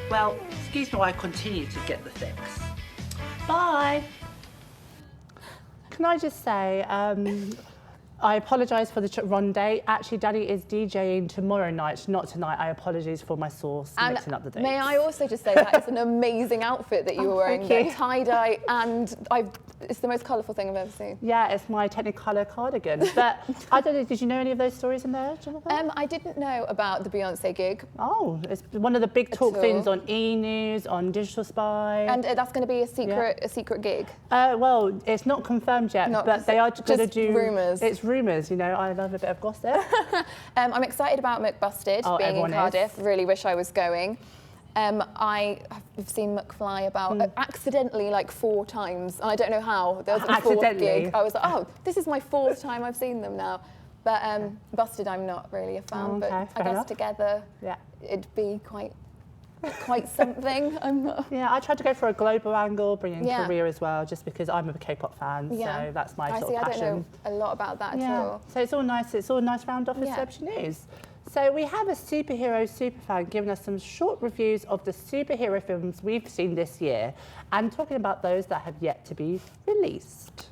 Well, excuse me while I continue to get the fix. Bye! Can I just say, I apologise for the wrong date. Actually, Daddy is DJing tomorrow night, not tonight. I apologise for my source mixing up the dates. May I also just say that it's an amazing outfit that you were wearing, thank you. tie-dye, and it's the most colourful thing I've ever seen. Yeah, it's my Technicolor cardigan. But I don't know, did you know any of those stories in there, Jennifer? I didn't know about the Beyoncé gig. Oh, it's one of the big talk things on E! News, on Digital Spy. And that's going to be a secret gig? Well, it's not confirmed yet, but they are going to do... rumours. It's rumours, you know, I love a bit of gossip. I'm excited about McBusted being in Cardiff. Really wish I was going. I have seen McFly about accidentally like 4 times, and I don't know how. There was a 4th gig. I was like, oh, this is my 4th time I've seen them now. But Busted, I'm not really a fan, but I guess together it'd be quite something. I'm not. Yeah, I tried to go for a global angle, bring in Korea as well, just because I'm a K-pop fan, so that's my sort of passion. I don't know a lot about that at all. So it's all nice round off of celebrity news. So we have a superhero superfan giving us some short reviews of the superhero films we've seen this year and talking about those that have yet to be released.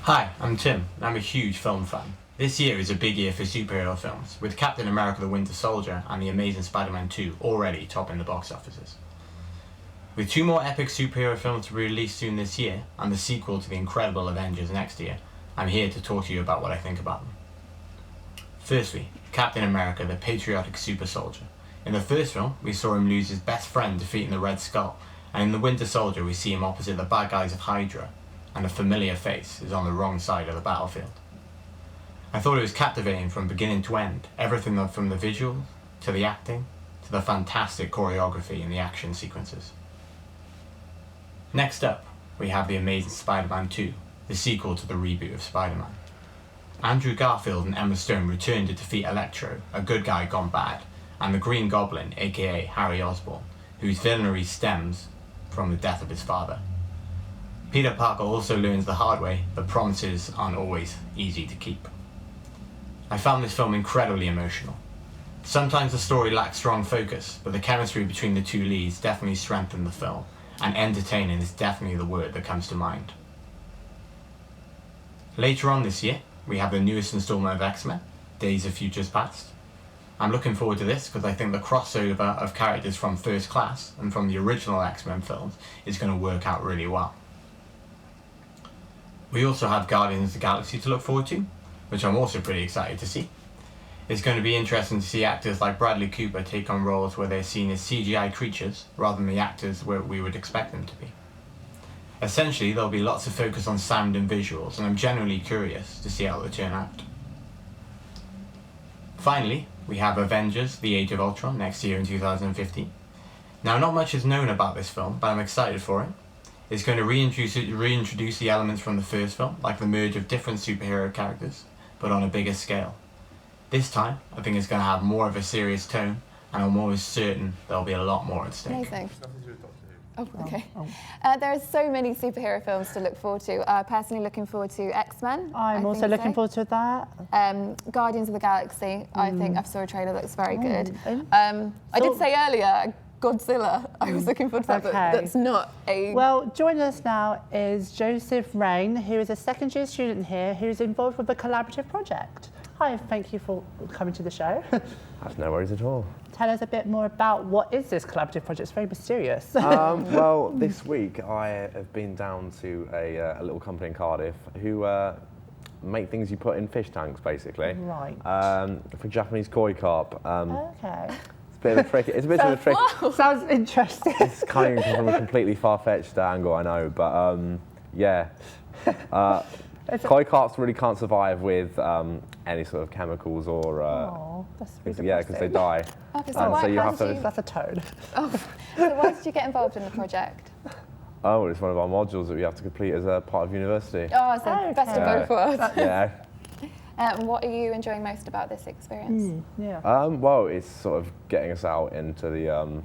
Hi, I'm Tim. I'm a huge film fan. This year is a big year for superhero films, with Captain America the Winter Soldier and The Amazing Spider-Man 2 already topping the box offices. With 2 more epic superhero films to be released soon this year, and the sequel to The Incredible Avengers next year, I'm here to talk to you about what I think about them. Firstly, Captain America the Patriotic Super Soldier. In the first film, we saw him lose his best friend defeating the Red Skull, and in The Winter Soldier we see him opposite the bad guys of Hydra, and a familiar face is on the wrong side of the battlefield. I thought it was captivating from beginning to end, everything from the visuals, to the acting, to the fantastic choreography and the action sequences. Next up, we have The Amazing Spider-Man 2, the sequel to the reboot of Spider-Man. Andrew Garfield and Emma Stone return to defeat Electro, a good guy gone bad, and the Green Goblin, aka Harry Osborn, whose villainy stems from the death of his father. Peter Parker also learns the hard way that promises aren't always easy to keep. I found this film incredibly emotional. Sometimes the story lacks strong focus, but the chemistry between the 2 leads definitely strengthened the film, and entertaining is definitely the word that comes to mind. Later on this year, we have the newest installment of X-Men, Days of Futures Past. I'm looking forward to this because I think the crossover of characters from First Class and from the original X-Men films is going to work out really well. We also have Guardians of the Galaxy to look forward to, which I'm also pretty excited to see. It's going to be interesting to see actors like Bradley Cooper take on roles where they're seen as CGI creatures rather than the actors where we would expect them to be. Essentially, there'll be lots of focus on sound and visuals, and I'm genuinely curious to see how they turn out. Finally, we have Avengers: The Age of Ultron next year in 2015. Now, not much is known about this film, but I'm excited for it. It's going to reintroduce the elements from the first film, like the merge of different superhero characters, but on a bigger scale. This time, I think it's going to have more of a serious tone, and I'm almost certain there'll be a lot more at stake. Amazing. Oh, okay. There are so many superhero films to look forward to. Personally looking forward to X-Men. I'm also looking forward to that. Guardians of the Galaxy. I think I saw a trailer that looks very good. I did say earlier, Godzilla. I was looking forward to that, but that's not a... Well, joining us now is Joseph Rain, who is a second-year student here who's involved with a collaborative project. Hi, thank you for coming to the show. That's no worries at all. Tell us a bit more about what is this collaborative project. It's very mysterious. Well, this week I have been down to a little company in Cardiff who make things you put in fish tanks, basically. Right. For Japanese koi carp. Okay. It's a bit of a trick. It's a bit of a trick. Sounds interesting. It's coming from a completely far-fetched angle, I know, but yeah. Koi carps really can't survive with any sort of chemicals or that's really yeah, because they die. Okay, so why you have to. That's a toad. Oh, so why did you get involved in the project? Oh, it's one of our modules that we have to complete as a part of university. Oh, so best of both worlds. Yeah. What are you enjoying most about this experience? Well, it's sort of getting us out into the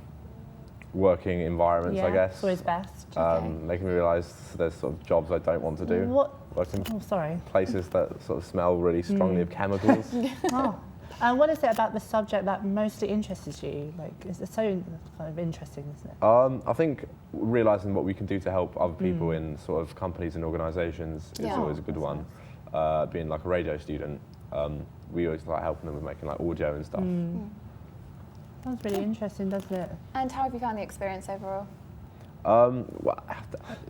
working environments, I guess. It's always best. Making me realise there's sort of jobs I don't want to do. Working places that sort of smell really strongly of chemicals. And what is it about the subject that mostly interests you? Like, it's so kind of interesting, isn't it? I think realising what we can do to help other people in sort of companies and organisations is always a good one. Being like a radio student, we always like helping them with making like audio and stuff. Sounds really interesting, doesn't it? And how have you found the experience overall? Well,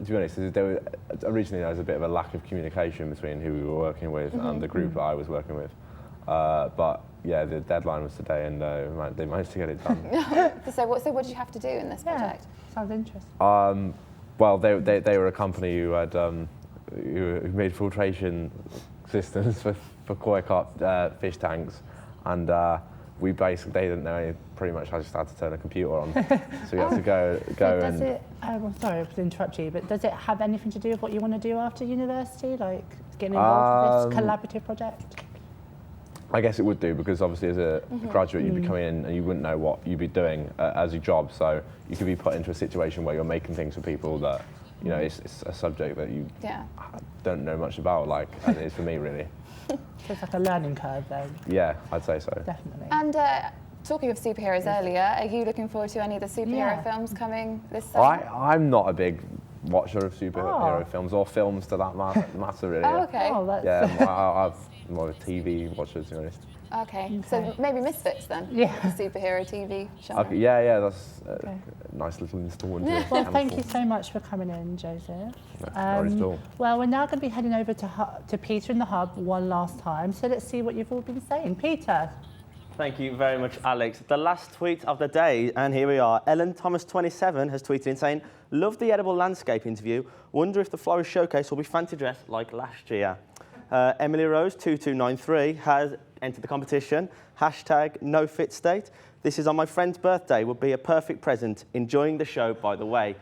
to be honest, originally there was a bit of a lack of communication between who we were working with and the group that I was working with. But yeah, the deadline was today, and they managed to get it done. So what did you have to do in this project? Sounds interesting. Well, they were a company who had who made filtration systems for koi carp fish tanks, and they didn't know pretty much. I just had to turn a computer on, so we had to go does it? I'm sorry to interrupt you, but does it have anything to do with what you want to do after university, like getting involved with this collaborative project? I guess it would do, because obviously as a graduate you'd be coming in and you wouldn't know what you'd be doing as your job, so you could be put into a situation where you're making things for people that, you know, it's a subject that you don't know much about, like as it is for me, really. So it's like a learning curve then. Yeah, I'd say so. Definitely. And talking of superheroes earlier, are you looking forward to any of the superhero films coming this summer? I'm not a big watcher of superhero films or films to that matter really. Oh, okay. I'm more of a TV watcher, to be honest. Okay, so maybe Misfits then? Yeah. Superhero TV genre. Okay, yeah, that's a nice little installment. Well, thank you so much for coming in, Joseph. Well, we're now going to be heading over to Peter in the Hub one last time, so let's see what you've all been saying. Peter. Thank you very much, Alex. The last tweet of the day, and here we are. Ellen Thomas27 has tweeted in saying, "Love the edible landscape interview. Wonder if the florist showcase will be fancy dressed like last year." Emily Rose 2293 has entered the competition. #NoFitState. This is on my friend's birthday. Would be a perfect present. Enjoying the show, by the way.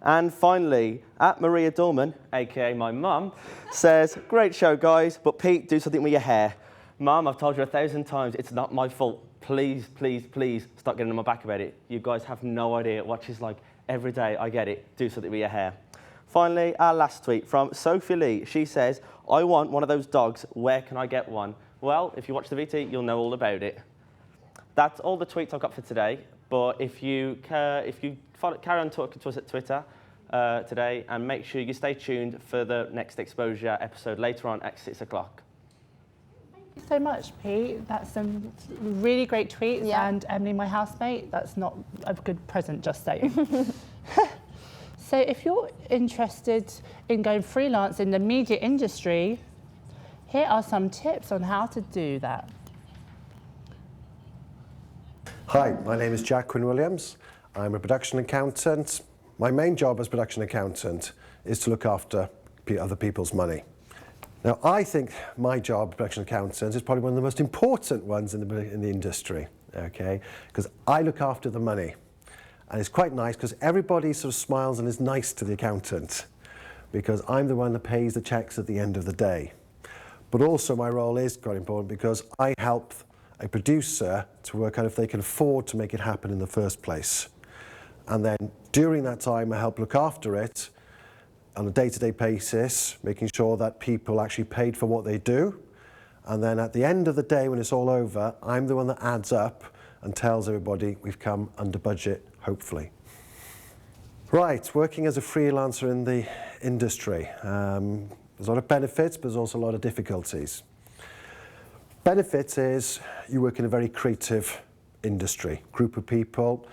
And finally, @Maria Dorman, aka my mum, says, "Great show, guys, but Pete, do something with your hair." Mum, I've told you 1,000 times, it's not my fault. Please, please, please stop getting on my back about it. You guys have no idea what she's like every day. I get it. Do something with your hair. Finally, our last tweet from Sophie Lee. She says, "I want one of those dogs. Where can I get one?" Well, if you watch the VT, you'll know all about it. That's all the tweets I've got for today. But if you carry on talking to us at Twitter today, and make sure you stay tuned for the next Exposure episode later on at 6 o'clock. Thank you so much, Pete. That's some really great tweets. And Emily, my housemate, that's not a good present, just saying. So if you're interested in going freelance in the media industry, Here are some tips on how to do that. Hi, my name is Jack Quinn Williams. I'm a production accountant. My main job as production accountant is to look after other people's money. Now, I think my job as production accountant is probably one of the most important ones in the industry, okay? Because I look after the money. And it's quite nice because everybody sort of smiles and is nice to the accountant because I'm the one that pays the checks at the end of the day. But also my role is quite important because I help a producer to work out if they can afford to make it happen in the first place. And then during that time, I help look after it on a day-to-day basis, making sure that people actually paid for what they do. And then at the end of the day, when it's all over, I'm the one that adds up and tells everybody we've come under budget, hopefully. Right, working as a freelancer in the industry. There's a lot of benefits, but there's also a lot of difficulties. Benefits is you work in a very creative industry, group of people.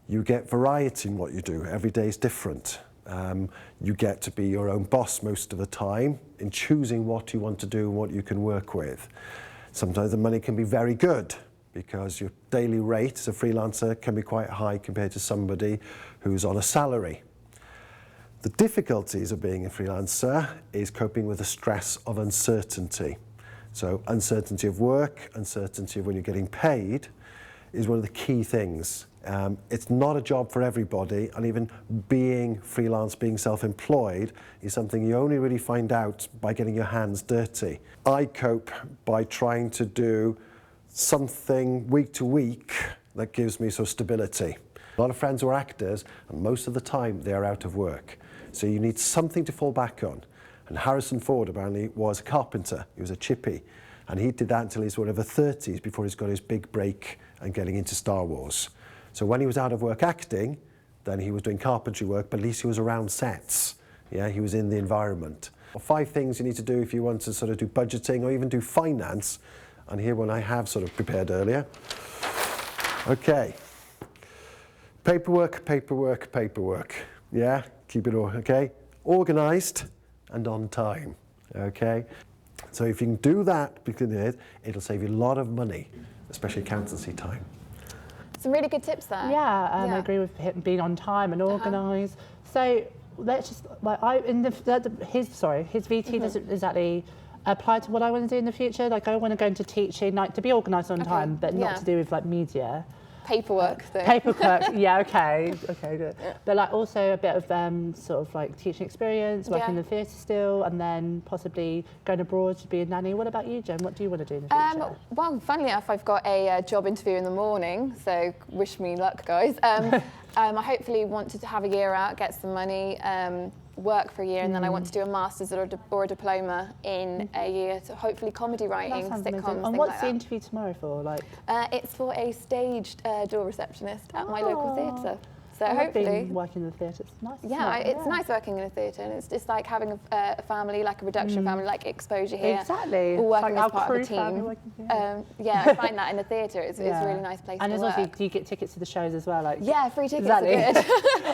You get variety in what you do. Every day is different. You get to be your own boss most of the time in choosing what you want to do and what you can work with. Sometimes the money can be very good because your daily rate as a freelancer can be quite high compared to somebody who's on a salary. The difficulties of being a freelancer is coping with the stress of uncertainty. So uncertainty of work, uncertainty of when you're getting paid is one of the key things. It's not a job for everybody, and even being freelance, being self-employed is something you only really find out by getting your hands dirty. I cope by trying to do something week to week that gives me sort of stability. A lot of friends who are actors, and most of the time they are out of work. So you need something to fall back on. And Harrison Ford apparently was a carpenter, he was a chippy. And he did that until he's whatever 30s before he's got his big break and getting into Star Wars. So when he was out of work acting, then he was doing carpentry work, but at least he was around sets. Yeah, he was in the environment. 5 things you need to do if you want to sort of do budgeting or even do finance. And here one I have sort of prepared earlier. Okay. Paperwork, paperwork, paperwork. Yeah, keep it all, okay? Organised and on time, okay? So if you can do that, it'll save you a lot of money, especially accountancy time. Some really good tips there. Yeah, I agree with him being on time and organised. So let's just, like, his VT doesn't exactly apply to what I want to do in the future. Like, I want to go into teaching, like to be organised on time, but not to do with like media. Paperwork thing. Paperwork, yeah, okay, good. But like also a bit of sort of like teaching experience, working in the theatre still, and then possibly going abroad to be a nanny. What about you, Jen? What do you want to do in the future? Well, funnily enough, I've got a job interview in the morning, so wish me luck, guys. I hopefully want to have a year out, get some money, work for a year, and then I want to do a master's or a diploma in a year to hopefully comedy writing, sitcoms, and what's the interview tomorrow for? Like, it's for a staged door receptionist at my local theatre. So I've hopefully, been working in the theatre. It's nice. Yeah, it's nice working in a theatre, and it's just like having a family, like a production family, like Exposure here. Exactly. All working like as part of a team. I find that in the theatre, it's a really nice place to work. And there's also, do you get tickets to the shows as well? Like, yeah, free tickets are good.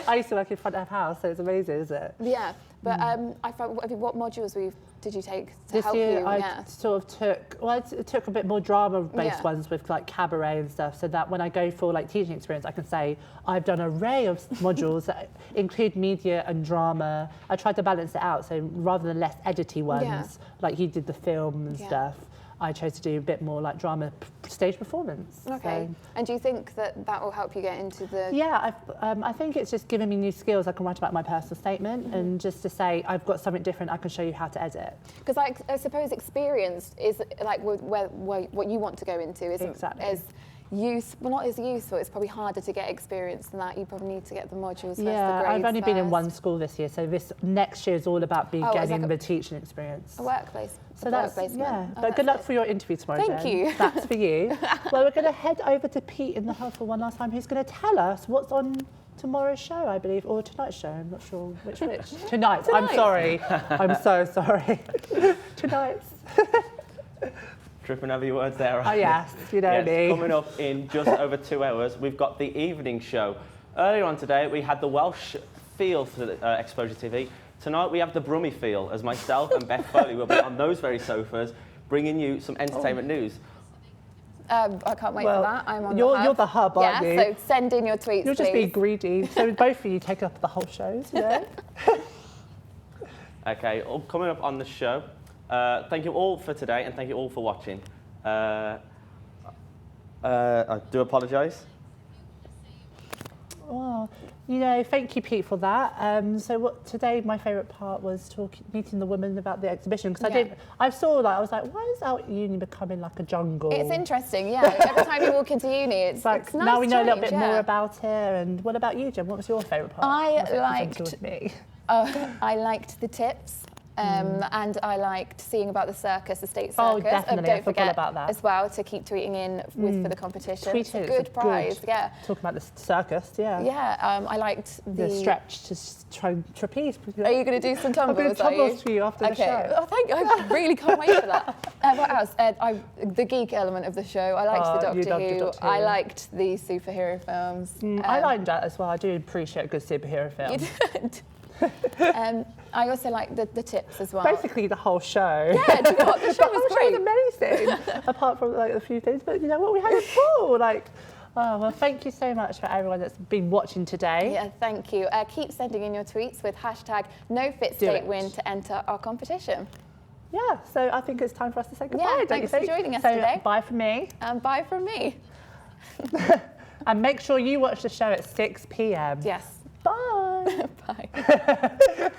I used to work in front of house, so it's amazing, isn't it? Yeah, but I found, what modules did you take to this help year you? I sort of took a bit more drama-based ones with like cabaret and stuff, so that when I go for like teaching experience, I can say I've done an array of modules that include media and drama. I tried to balance it out, so rather than less edity ones, like he did the film and stuff, I chose to do a bit more like drama stage performance. Okay. So. And do you think that will help you get into the... Yeah, I think it's just given me new skills. I can write about my personal statement and just to say I've got something different, I can show you how to edit. Because I suppose experience is like what you want to go into isn't as not as useful. It's probably harder to get experience than that. You probably need to get the modules first. Yeah, I've only been in one school this year, so this next year is all about me getting the teaching experience. A workplace. So that's but good luck for your interview tomorrow. Thank you. That's for you. Well, we're going to head over to Pete in the house for one last time, who's going to tell us what's on tomorrow's show, I believe, or tonight's show. I'm not sure which. Tonight. I'm sorry. I'm so sorry. Tonight's. Tripping over your words there. Oh yes, you know me. Coming up in just over 2 hours, we've got the evening show. Earlier on today, we had the Welsh feel for Exposure TV. Tonight we have the Brummie feel, as myself and Beth Foley will be on those very sofas bringing you some entertainment news. I can't wait for that. I'm on you're, the hub. You're the hub, aren't you? Yeah, so send in your tweets, You'll just please. be greedy. So both of you take up the whole show today. Okay, coming up on the show, thank you all for today and thank you all for watching. I do apologise. Oh, thank you, Pete, for that. Today my favourite part was meeting the women about the exhibition, because I was like, why is our uni becoming like a jungle? It's interesting, yeah. Every time you walk into uni, it's nice now we know a little bit change, more about it. And what about you, Jen? What was your favourite part? I liked the tips. And I liked seeing about the circus, the state circus. Oh, definitely. Don't I forgot forget about that as well to keep tweeting in for the competition. Tweet it's a good prize, yeah. Talking about the circus, yeah. Yeah, I liked the stretch to try trapeze. Are you going to do some tumbles? I'm going to tumbles for you after the show. Oh, thank you. I really can't wait for that. What else? The geek element of the show. I liked the Doctor Who. I liked the superhero films. I liked that as well. I do appreciate a good superhero film. You did. I also like the tips as well. Basically the whole show. Yeah, do you know what? The show was great. The whole show was amazing, apart from like a few things. But you know what? We had it full. Thank you so much for everyone that's been watching today. Yeah, thank you. Keep sending in your tweets with #NoFitStateWin to enter our competition. Yeah, so I think it's time for us to say goodbye. Yeah, thanks for joining us today. Bye from me. And bye from me. And make sure you watch the show at 6 p.m. Yes. Bye. Bye.